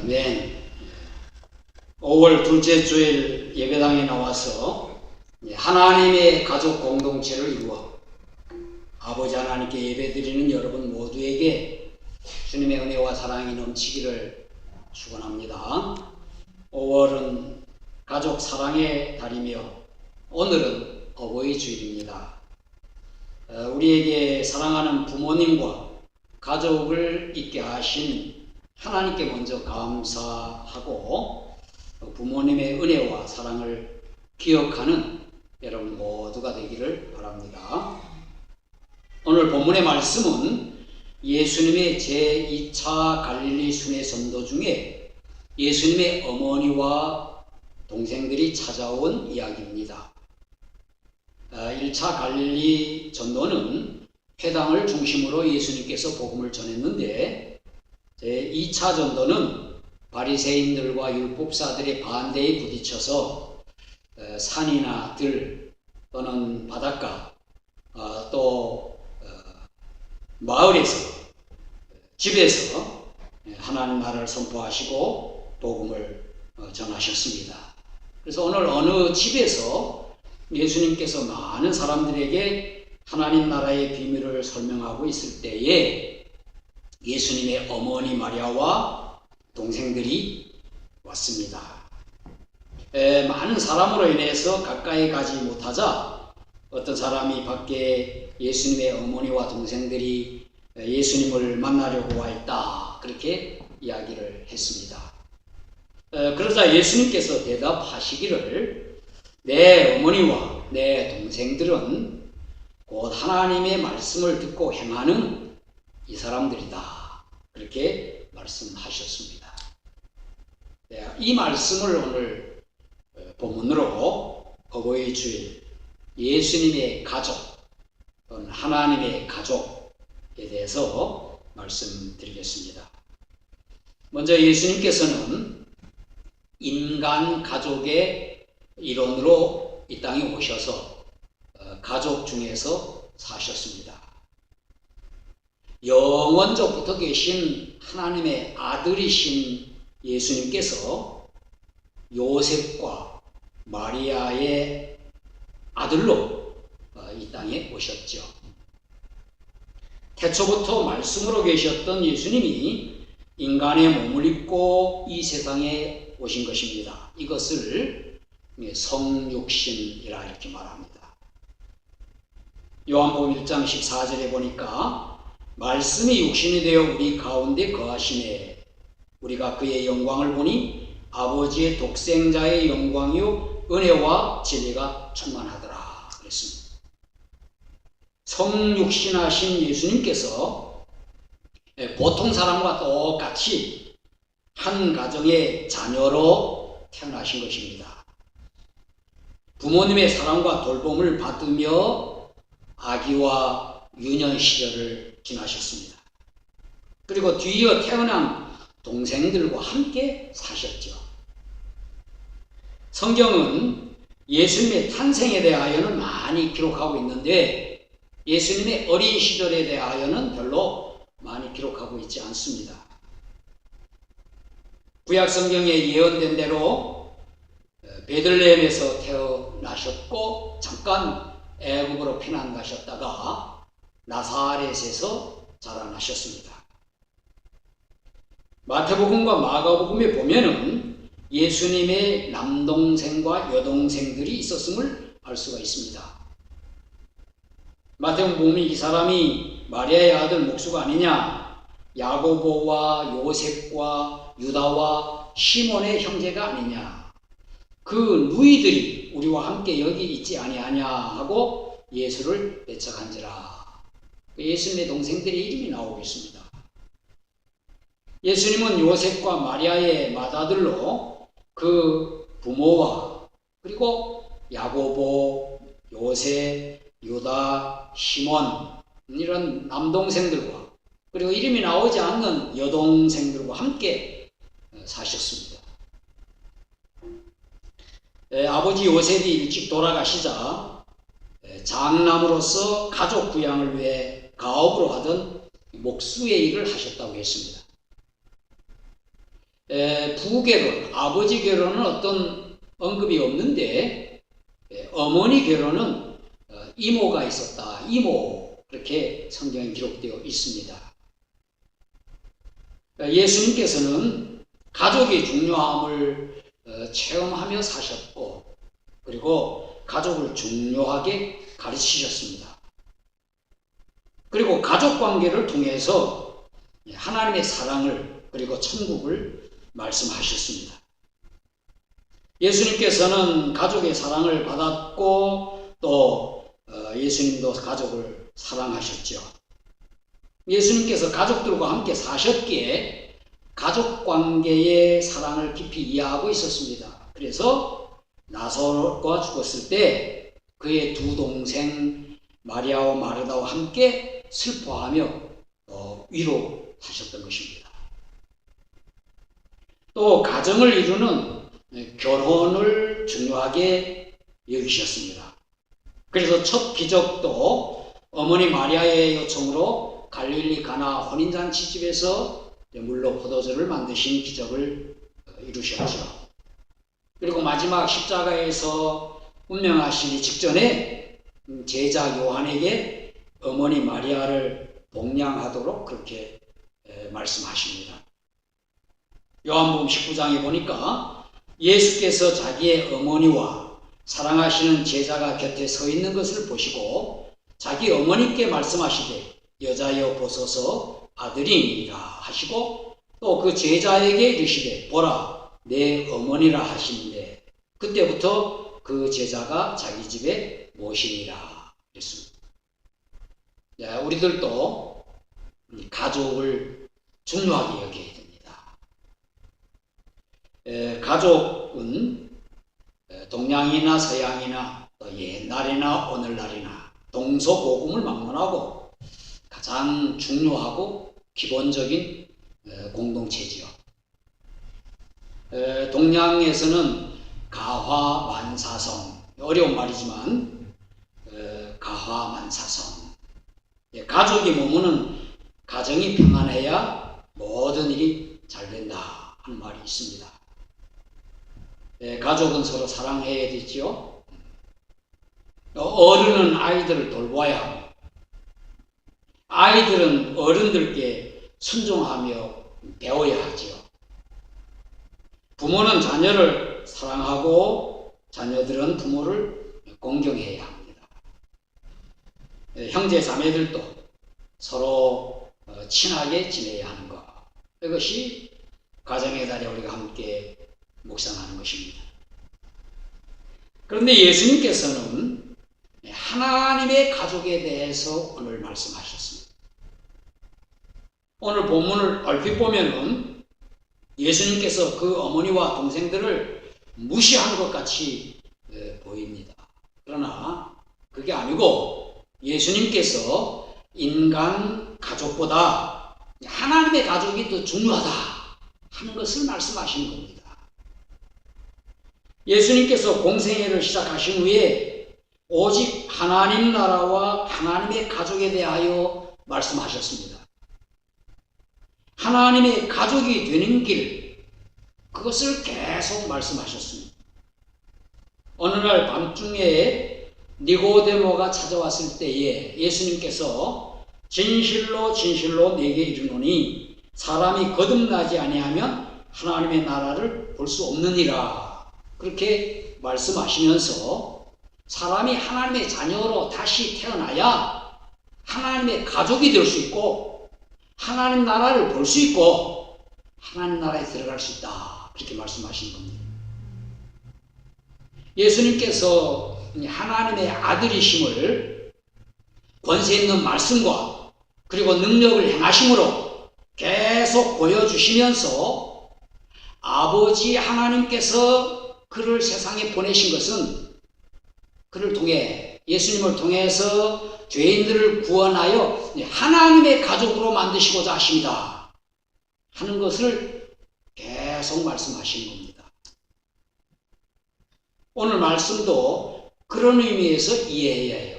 아멘. 5월 둘째 주일 예배당에 나와서 하나님의 가족 공동체를 이루어 아버지 하나님께 예배드리는 여러분 모두에게 주님의 은혜와 사랑이 넘치기를 축원합니다. 5월은 가족 사랑의 달이며 오늘은 어버이 주일입니다. 우리에게 사랑하는 부모님과 가족을 있게 하신 하나님께 먼저 감사하고 부모님의 은혜와 사랑을 기억하는 여러분 모두가 되기를 바랍니다. 오늘 본문의 말씀은 예수님의 제2차 갈릴리 순회 선도 중에 예수님의 어머니와 동생들이 찾아온 이야기입니다. 1차 갈릴리 전도는 회당을 중심으로 예수님께서 복음을 전했는데 제2차 전도는 바리새인들과 율법사들의 반대에 부딪혀서 산이나 들 또는 바닷가 또 마을에서 집에서 하나님 나라를 선포하시고 복음을 전하셨습니다. 그래서 오늘 어느 집에서 예수님께서 많은 사람들에게 하나님 나라의 비밀을 설명하고 있을 때에 예수님의 어머니 마리아와 동생들이 왔습니다. 많은 사람으로 인해서 가까이 가지 못하자 어떤 사람이 밖에 예수님의 어머니와 동생들이 예수님을 만나려고 와 있다 그렇게 이야기를 했습니다. 그러자 예수님께서 대답하시기를 내 어머니와 내 동생들은 곧 하나님의 말씀을 듣고 행하는 이 사람들이다 그렇게 말씀하셨습니다. 이 말씀을 오늘 본문으로 어버이 주일 예수님의 가족 또는 하나님의 가족에 대해서 말씀드리겠습니다. 먼저 예수님께서는 인간 가족의 일원으로 이 땅에 오셔서 가족 중에서 사셨습니다. 영원적부터 계신 하나님의 아들이신 예수님께서 요셉과 마리아의 아들로 이 땅에 오셨죠. 태초부터 말씀으로 계셨던 예수님이 인간의 몸을 입고 이 세상에 오신 것입니다. 이것을 성육신이라 이렇게 말합니다. 요한복음 1장 14절에 보니까 말씀이 육신이 되어 우리 가운데 거하시네. 우리가 그의 영광을 보니 아버지의 독생자의 영광이요 은혜와 진리가 충만하더라 그랬습니다. 성육신하신 예수님께서 보통 사람과 똑같이 한 가정의 자녀로 태어나신 것입니다. 부모님의 사랑과 돌봄을 받으며 아기와 유년 시절을 지나셨습니다. 그리고 뒤이어 태어난 동생들과 함께 사셨죠. 성경은 예수님의 탄생에 대하여는 많이 기록하고 있는데 예수님의 어린 시절에 대하여는 별로 많이 기록하고 있지 않습니다. 구약 성경에 예언된 대로 베들레헴에서 태어나셨고 잠깐 애굽으로 피난 가셨다가 나사렛에서 자라나셨습니다. 마태복음과 마가복음에 보면은 예수님의 남동생과 여동생들이 있었음을 알 수가 있습니다. 마태복음 보면 이 사람이 마리아의 아들 목수가 아니냐, 야고보와 요셉과 유다와 시몬의 형제가 아니냐, 그 누이들이 우리와 함께 여기 있지 아니하냐 하고 예수를 배척한지라. 예수님의 동생들의 이름이 나오고 있습니다. 예수님은 요셉과 마리아의 맏아들로 그 부모와 그리고 야고보, 요셉, 유다, 시몬 이런 남동생들과 그리고 이름이 나오지 않는 여동생들과 함께 사셨습니다. 아버지 요셉이 일찍 돌아가시자 장남으로서 가족 부양을 위해 가업으로 하던 목수의 일을 하셨다고 했습니다. 부결혼, 아버지 결혼은 어떤 언급이 없는데 어머니 결혼은 이모가 있었다. 이모 그렇게 성경에 기록되어 있습니다. 예수님께서는 가족의 중요함을 체험하며 사셨고 그리고 가족을 중요하게 가르치셨습니다. 그리고 가족관계를 통해서 하나님의 사랑을 그리고 천국을 말씀하셨습니다. 예수님께서는 가족의 사랑을 받았고 또 예수님도 가족을 사랑하셨죠. 예수님께서 가족들과 함께 사셨기에 가족관계의 사랑을 깊이 이해하고 있었습니다. 그래서 나사로가 죽었을 때 그의 두 동생 마리아와 마르다와 함께 슬퍼하며 위로하셨던 것입니다. 또 가정을 이루는 결혼을 중요하게 여기셨습니다. 그래서 첫 기적도 어머니 마리아의 요청으로 갈릴리 가나 혼인잔치집에서 물로 포도주를 만드신 기적을 이루셨죠. 그리고 마지막 십자가에서 운명하시기 직전에 제자 요한에게 어머니 마리아를 복양하도록 그렇게 말씀하십니다. 요한복음 19장에 보니까 예수께서 자기의 어머니와 사랑하시는 제자가 곁에 서 있는 것을 보시고 자기 어머니께 말씀하시되 여자여 보소서 아들이니라 하시고 또 그 제자에게 이르시되 보라 내 어머니라 하시는데 그때부터 그 제자가 자기 집에 모시니라 그랬습니다. 우리들도 가족을 중요하게 여겨야 됩니다. 가족은 동양이나 서양이나 또 옛날이나 오늘날이나 동서고금을 막론하고 가장 중요하고 기본적인 공동체지요. 동양에서는 가화만사성, 어려운 말이지만 가화만사성, 가족이 머무는 가정이 평안해야 모든 일이 잘 된다 하는 말이 있습니다. 가족은 서로 사랑해야 되지요. 어른은 아이들을 돌봐야 하고 아이들은 어른들께 순종하며 배워야 하지요. 부모는 자녀를 사랑하고 자녀들은 부모를 공경해야 합니다. 형제 자매들도 서로 친하게 지내야 하는 것, 이것이 가정의 달에 우리가 함께 묵상하는 것입니다. 그런데 예수님께서는 하나님의 가족에 대해서 오늘 말씀하셨습니다. 오늘 본문을 얼핏 보면은 예수님께서 그 어머니와 동생들을 무시한 것 같이 보입니다. 그러나 그게 아니고 예수님께서 인간 가족보다 하나님의 가족이 더 중요하다 하는 것을 말씀하시는 겁니다. 예수님께서 공생애를 시작하신 후에 오직 하나님 나라와 하나님의 가족에 대하여 말씀하셨습니다. 하나님의 가족이 되는 길, 그것을 계속 말씀하셨습니다. 어느 날 밤중에 니고데모가 찾아왔을 때에 예수님께서 진실로 진실로 내게 이르노니 사람이 거듭나지 아니하면 하나님의 나라를 볼 수 없느니라 그렇게 말씀하시면서 사람이 하나님의 자녀로 다시 태어나야 하나님의 가족이 될 수 있고 하나님 나라를 볼 수 있고 하나님 나라에 들어갈 수 있다 그렇게 말씀하신 겁니다. 예수님께서 하나님의 아들이심을 권세 있는 말씀과 그리고 능력을 행하심으로 계속 보여주시면서 아버지 하나님께서 그를 세상에 보내신 것은 그를 통해 예수님을 통해서 죄인들을 구원하여 하나님의 가족으로 만드시고자 하십니다 하는 것을 계속 말씀하시는 겁니다. 오늘 말씀도 그런 의미에서 이해해야 해요.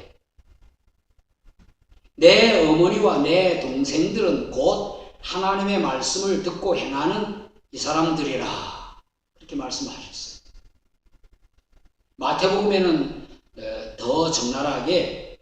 내 어머니와 내 동생들은 곧 하나님의 말씀을 듣고 행하는 이 사람들이라 그렇게 말씀하셨어요. 마태복음에는 더 적나라하게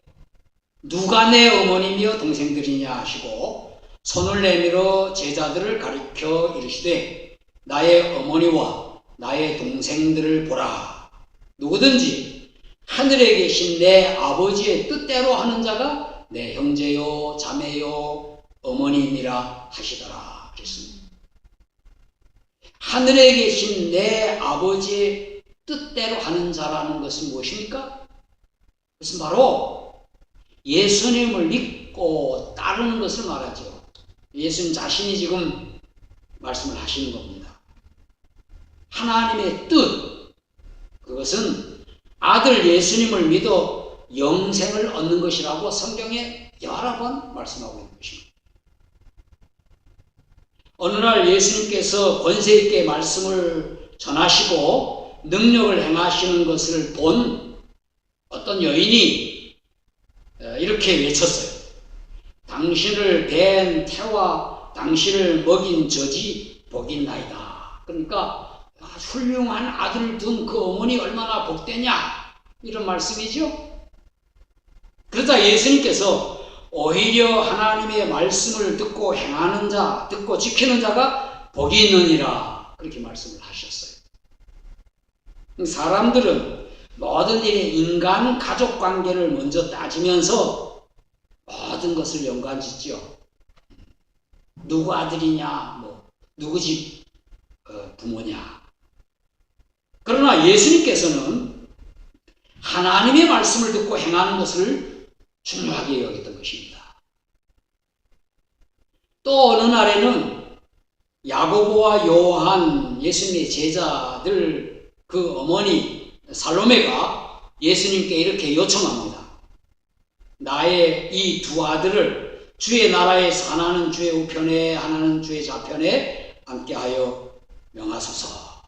누가 내 어머니며 동생들이냐 하시고 손을 내밀어 제자들을 가리켜 이르시되 나의 어머니와 나의 동생들을 보라. 누구든지 하늘에 계신 내 아버지의 뜻대로 하는 자가 내 형제요 자매요 어머니니라 하시더라 그랬습니다. 하늘에 계신 내 아버지의 뜻대로 하는 자라는 것은 무엇입니까? 그것은 바로 예수님을 믿고 따르는 것을 말하죠. 예수님 자신이 지금 말씀을 하시는 겁니다. 하나님의 뜻, 그것은 아들 예수님을 믿어 영생을 얻는 것이라고 성경에 여러 번 말씀하고 있는 것입니다. 어느 날 예수님께서 권세 있게 말씀을 전하시고 능력을 행하시는 것을 본 어떤 여인이 이렇게 외쳤어요. 당신을 뵌 태와 당신을 먹인 젖이 복이나이다. 그러니까 훌륭한 아들을 둔 그 어머니 얼마나 복되냐 이런 말씀이죠. 그러자 예수님께서 오히려 하나님의 말씀을 듣고 행하는 자, 듣고 지키는 자가 복이 있느니라 그렇게 말씀을 하셨어요. 사람들은 모든 일에 인간 가족 관계를 먼저 따지면서 모든 것을 연관짓죠. 누구 아들이냐, 누구 집 부모냐. 그러나 예수님께서는 하나님의 말씀을 듣고 행하는 것을 중요하게 여겼던 것입니다. 또 어느 날에는 야고보와 요한 예수님의 제자들 그 어머니 살로메가 예수님께 이렇게 요청합니다. 나의 이 두 아들을 주의 나라에서 하나는 주의 우편에 하나는 주의 좌편에 앉게 하여 명하소서.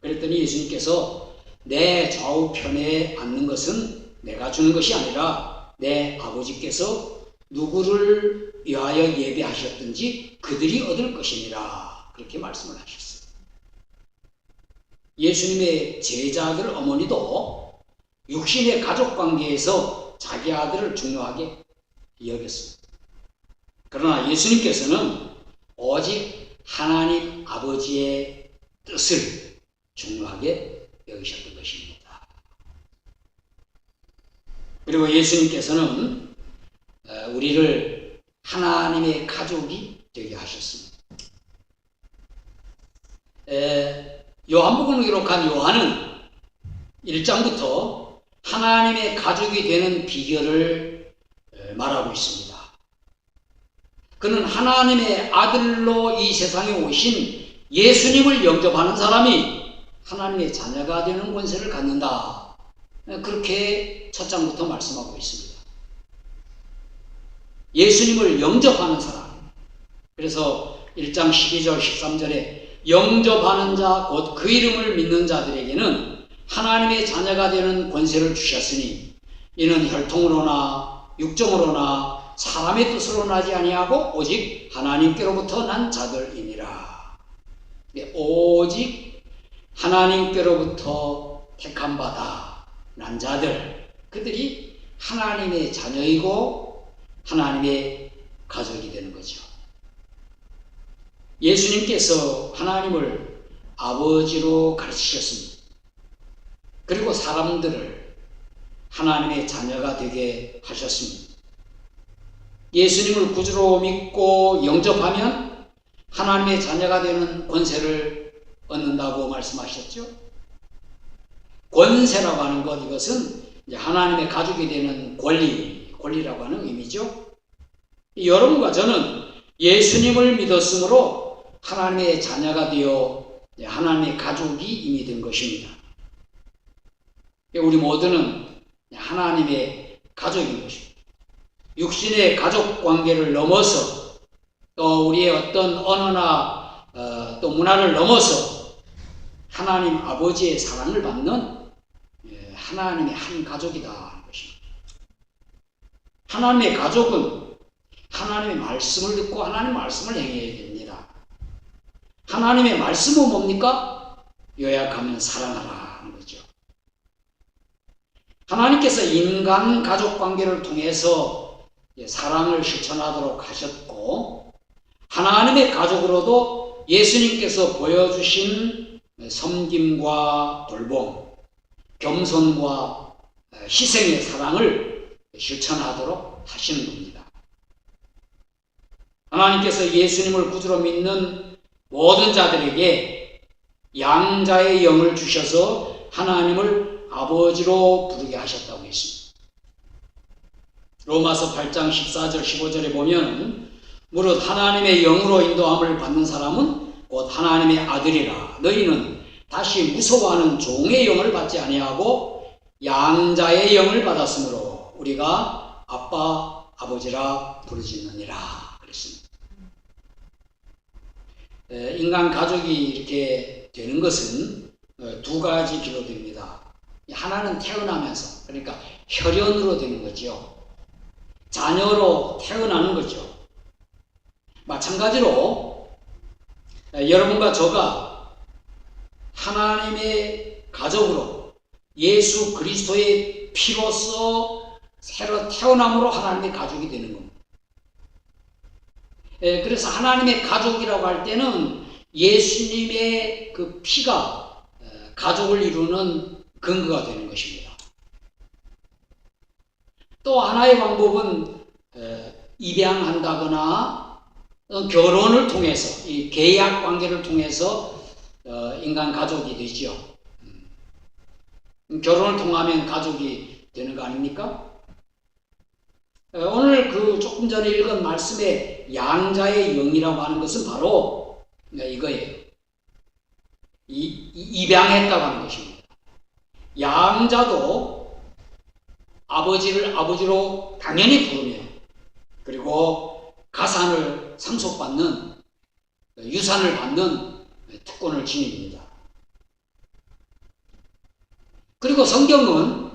그랬더니 예수님께서 내 좌우편에 앉는 것은 내가 주는 것이 아니라 내 아버지께서 누구를 위하여 예배하셨든지 그들이 얻을 것이니라 그렇게 말씀을 하셨어요. 예수님의 제자들 어머니도 육신의 가족관계에서 자기 아들을 중요하게 여겼습니다. 그러나 예수님께서는 오직 하나님 아버지의 뜻을 중요하게 여기셨던 것입니다. 그리고 예수님께서는 우리를 하나님의 가족이 되게 하셨습니다. 요한복음을 기록한 요한은 1장부터 하나님의 가족이 되는 비결을 말하고 있습니다. 그는 하나님의 아들로 이 세상에 오신 예수님을 영접하는 사람이 하나님의 자녀가 되는 권세를 갖는다. 그렇게 첫 장부터 말씀하고 있습니다. 예수님을 영접하는 사람. 그래서 1장 12절 13절에 영접하는 자 곧 그 이름을 믿는 자들에게는 하나님의 자녀가 되는 권세를 주셨으니 이는 혈통으로나 육정으로나 사람의 뜻으로 나지 아니하고 오직 하나님께로부터 난 자들이니라. 오직 하나님께로부터 택한 바다 난 자들, 그들이 하나님의 자녀이고 하나님의 가족이 되는 거죠. 예수님께서 하나님을 아버지로 가르치셨습니다. 그리고 사람들을 하나님의 자녀가 되게 하셨습니다. 예수님을 구주로 믿고 영접하면 하나님의 자녀가 되는 권세를 얻는다고 말씀하셨죠. 권세라고 하는 것, 이것은 이제 하나님의 가족이 되는 권리라고 하는 의미죠. 여러분과 저는 예수님을 믿었으므로 하나님의 자녀가 되어 하나님의 가족이 이미 된 것입니다. 우리 모두는 하나님의 가족인 것입니다. 육신의 가족 관계를 넘어서 또 우리의 어떤 언어나 또 문화를 넘어서 하나님 아버지의 사랑을 받는 하나님의 한 가족이다 하는 것입니다. 하나님의 가족은 하나님의 말씀을 듣고 하나님의 말씀을 행해야 됩니다. 하나님의 말씀은 뭡니까? 요약하면 사랑하라 하는 거죠. 하나님께서 인간 가족 관계를 통해서 사랑을 실천하도록 하셨고, 하나님의 가족으로도 예수님께서 보여주신 섬김과 돌봄, 겸손과 희생의 사랑을 실천하도록 하시는 겁니다. 하나님께서 예수님을 구주로 믿는 모든 자들에게 양자의 영을 주셔서 하나님을 아버지로 부르게 하셨다고 했습니다. 로마서 8장 14절 15절에 보면 무릇 하나님의 영으로 인도함을 받는 사람은 곧 하나님의 아들이라. 너희는 다시 무서워하는 종의 영을 받지 아니하고 양자의 영을 받았으므로 우리가 아빠 아버지라 부르짖느니라 그랬습니다. 인간 가족이 이렇게 되는 것은 두 가지 길로 됩니다. 하나는 태어나면서, 그러니까 혈연으로 되는 거죠. 자녀로 태어나는 거죠. 마찬가지로 여러분과 저가 하나님의 가족으로 예수 그리스도의 피로써 새로 태어남으로 하나님의 가족이 되는 겁니다. 그래서 하나님의 가족이라고 할 때는 예수님의 그 피가 가족을 이루는 근거가 되는 것입니다. 또 하나의 방법은 입양한다거나 결혼을 통해서, 이 계약 관계를 통해서 인간 가족이 되죠. 결혼을 통하면 가족이 되는 거 아닙니까? 오늘 그 조금 전에 읽은 말씀에 양자의 영이라고 하는 것은 바로 이거예요. 입양했다고 하는 것입니다. 양자도 아버지를 아버지로 당연히 부르며, 그리고 가산을 상속받는, 유산을 받는 특권을 지닙니다. 그리고 성경은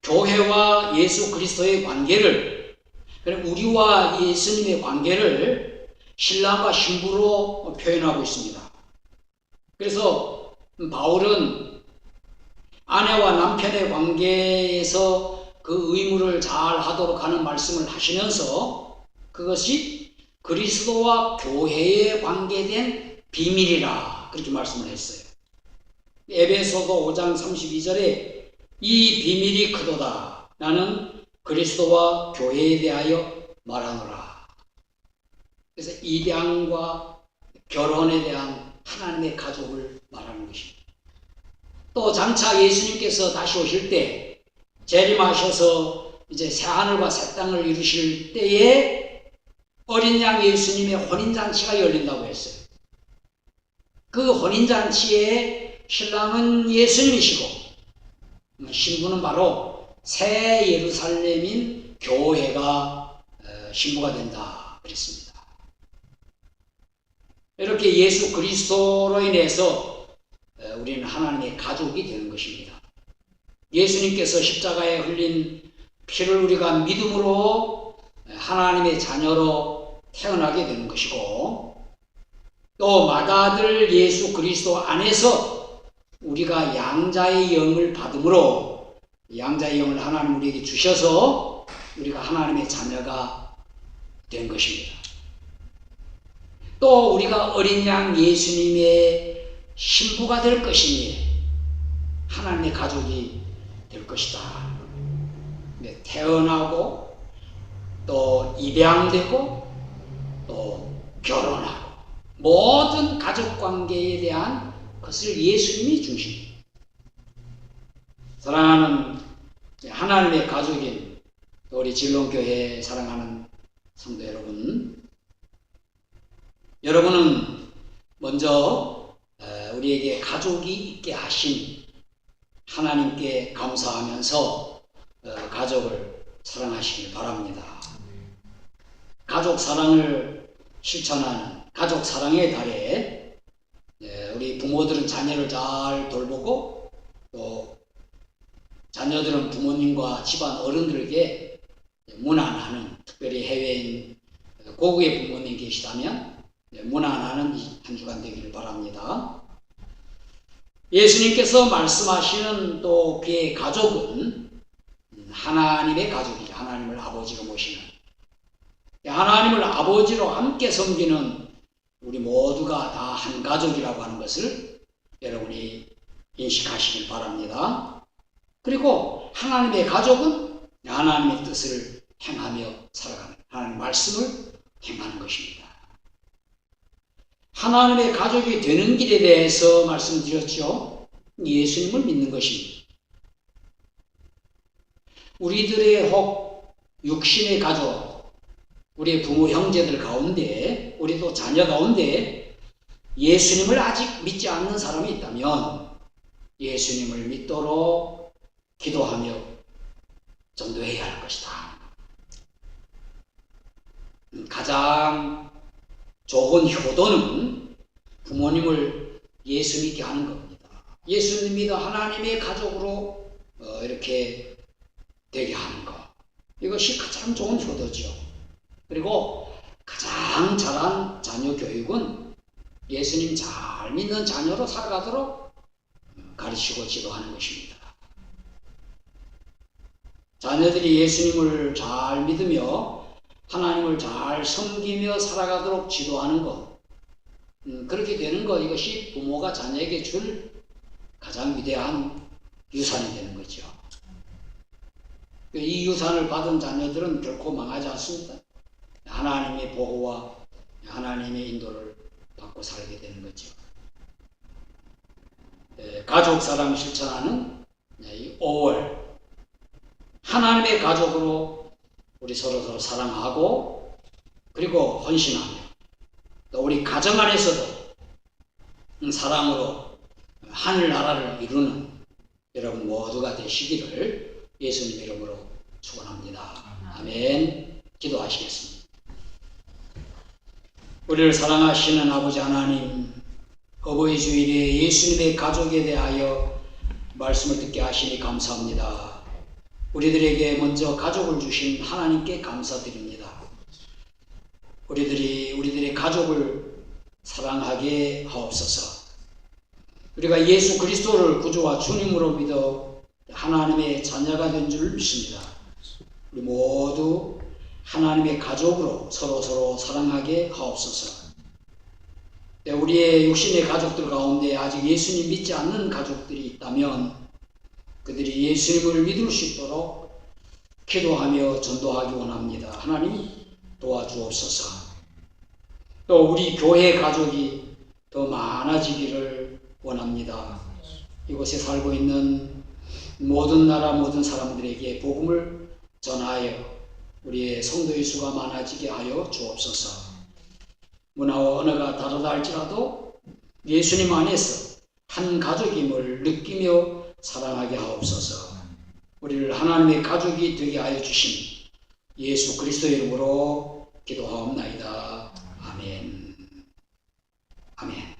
교회와 예수 그리스도의 관계를, 우리와 예수님의 관계를 신랑과 신부로 표현하고 있습니다. 그래서 바울은 아내와 남편의 관계에서 그 의무를 잘 하도록 하는 말씀을 하시면서 그것이 그리스도와 교회에 관계된 비밀이라 그렇게 말씀을 했어요. 에베소서 5장 32절에 이 비밀이 크도다. 나는 그리스도와 교회에 대하여 말하노라. 그래서 입양과 결혼에 대한 하나님의 가족을 말하는 것입니다. 또 장차 예수님께서 다시 오실 때 재림하셔서 이제 새하늘과 새 땅을 이루실 때에 어린 양 예수님의 혼인잔치가 열린다고 했어요. 그 혼인잔치에 신랑은 예수님이시고 신부는 바로 새 예루살렘인 교회가 신부가 된다 그랬습니다. 이렇게 예수 그리스도로 인해서 우리는 하나님의 가족이 되는 것입니다. 예수님께서 십자가에 흘린 피를 우리가 믿음으로 하나님의 자녀로 태어나게 되는 것이고, 또 맏아들 예수 그리스도 안에서 우리가 양자의 영을 받음으로 양자의 영을 하나님 우리에게 주셔서 우리가 하나님의 자녀가 된 것입니다. 또 우리가 어린 양 예수님의 신부가 될 것이니 하나님의 가족이 될 것이다. 태어나고 또 입양되고 또 결혼하고 모든 가족관계에 대한 것을 예수님이 중심입니다. 사랑하는 하나님의 가족인 우리 진롱교회 사랑하는 성도 여러분, 여러분은 먼저 우리에게 가족이 있게 하신 하나님께 감사하면서 가족을 사랑하시길 바랍니다. 가족 사랑을 실천하는 가족 사랑의 달에 우리 부모들은 자녀를 잘 돌보고 또 자녀들은 부모님과 집안 어른들에게 문안하는, 특별히 해외인 고국의 부모님 계시다면 무난하는 한 주간 되기를 바랍니다. 예수님께서 말씀하시는 또 그의 가족은 하나님의 가족이죠. 하나님을 아버지로 모시는, 하나님을 아버지로 함께 섬기는 우리 모두가 다 한 가족이라고 하는 것을 여러분이 인식하시길 바랍니다. 그리고 하나님의 가족은 하나님의 뜻을 행하며 살아가는, 하나님의 말씀을 행하는 것입니다. 하나님의 가족이 되는 길에 대해서 말씀드렸죠. 예수님을 믿는 것입니다. 우리들의 혹 육신의 가족, 우리의 부모 형제들 가운데, 우리도 자녀 가운데 예수님을 아직 믿지 않는 사람이 있다면 예수님을 믿도록 기도하며 전도해야 할 것이다. 가장 좋은 효도는 부모님을 예수 믿게 하는 겁니다. 예수님 믿어 하나님의 가족으로 이렇게 되게 하는 것, 이것이 가장 좋은 효도죠. 그리고 가장 잘한 자녀 교육은 예수님 잘 믿는 자녀로 살아가도록 가르치고 지도하는 것입니다. 자녀들이 예수님을 잘 믿으며 하나님을 잘 섬기며 살아가도록 지도하는 것, 그렇게 되는 것, 이것이 부모가 자녀에게 줄 가장 위대한 유산이 되는 거죠. 이 유산을 받은 자녀들은 결코 망하지 않습니다. 하나님의 보호와 하나님의 인도를 받고 살게 되는 거죠. 가족 사랑 실천하는 이 5월, 하나님의 가족으로 우리 서로 사랑하고 그리고 헌신하며 또 우리 가정 안에서도 사랑으로 하늘나라를 이루는 여러분 모두가 되시기를 예수님 이름으로 축원합니다. 아멘. 기도하시겠습니다. 우리를 사랑하시는 아버지 하나님, 어버이 주일에 예수님의 가족에 대하여 말씀을 듣게 하시니 감사합니다. 우리들에게 먼저 가족을 주신 하나님께 감사드립니다. 우리들의 가족을 사랑하게 하옵소서. 우리가 예수 그리스도를 구주와 주님으로 믿어 하나님의 자녀가 된 줄 믿습니다. 우리 모두 하나님의 가족으로 서로 사랑하게 하옵소서. 우리의 육신의 가족들 가운데 아직 예수님 믿지 않는 가족들이 있다면 그들이 예수님을 믿을 수 있도록 기도하며 전도하기 원합니다. 하나님 도와주옵소서. 또 우리 교회 가족이 더 많아지기를 원합니다. 이곳에 살고 있는 모든 나라 모든 사람들에게 복음을 전하여 우리의 성도의 수가 많아지게 하여 주옵소서. 문화와 언어가 다르다 할지라도 예수님 안에서 한 가족임을 느끼며 사랑하게 하옵소서. 우리를 하나님의 가족이 되게 하여 주신 예수 그리스도의 이름으로 기도하옵나이다. 아멘. 아멘.